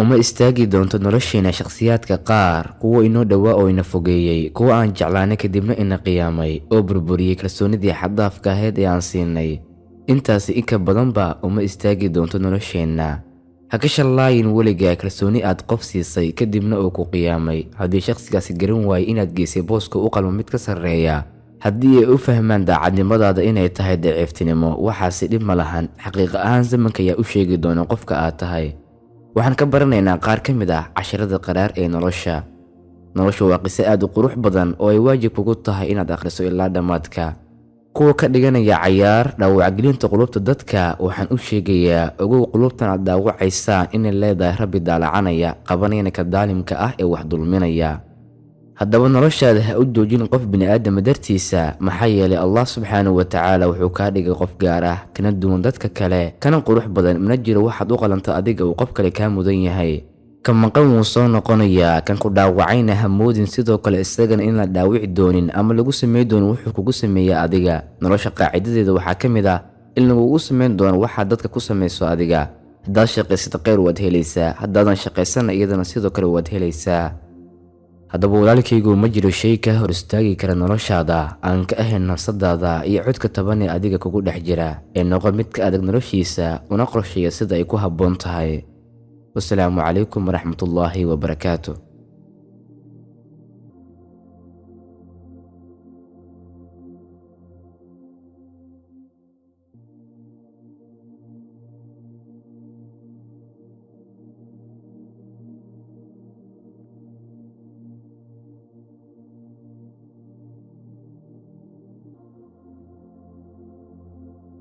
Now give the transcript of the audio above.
uma istaagi doonto nolosheena shakhsiyaadka qaar, kuwa inoo dhawaa oo ina fogeeyey, kuwa aan jeclaanay kadibna ina qiyaamay oo burburiyey kalsoonidii xad-dhaafka ahayd ee aan siinay. intaasi inka badanba uma istaagi doonto nolosheenna. ha ka shallaayin weligaa kalsooni aad qof siisay kadibna uu ku qiyaamay. haddii shakhsigaasi garan waayay inaad geysay booska u qalmo mid ka sarreeya, haddii ay u fahmaan daacadnimadaada inay tahay daciiftinimo, waxaasi dhib ma lahan. xaqiiqa ahaan zamanka ayaa u sheegi doona qofka aad tahay. waxaan ka baranaynaa qaar ka mid ah casharada qaraar ee nolosha. noloshu waa qiso aad u qurux badan oo ay waajib kugu tahay inaad akhriso ilaa dhammaadka. kuwa ka dhiganaya cayaar dhaawacgelinta qulubta dadka, waxaan u sheegayaa ogow qulubtan aad dhaawacaysaan inay leedahay rabbi daalacanaya, qabanayana ka daalimka ah ee wax dulminaya. haddaba noloshaada ha u joojin qof bini'aadama dartiisa, maxaa yeelay Allah subxaanahu wa tacaala wuxuu kaa dhigay qof gaar ah, kana duwan dadka kale, kana qurux badan. mana jiro waxaad u qalanta adiga uu qof kale kaa mudan yahay. ka maqan wuu soo noqonayaa, kan ku dhaawacayna ha moodin sidoo kale isagana in la dhaawici doonin ama lagu samey doonin wuxuu kugu sameeya adiga. nolosha qaacidadeeda waxaa ka mid ah in lagugu samayn doono waxaad dadka ku samayso adiga. haddaad shaqaysata kheyr waad helaysaa, haddaadan shaqaysana iyadana sidoo kale waad helaysaa. haddaba walaalkaygu, ma jiro shay kaa hor istaagi kara noloshaada aan ka ahayn nafsadaada iyo codka taban ee adiga kugu dhex jira, ee noqo mid ka adag noloshiisa una qorsheeya sida ay ku habboon tahay. والسلام عليكم ورحمة الله وبركاته.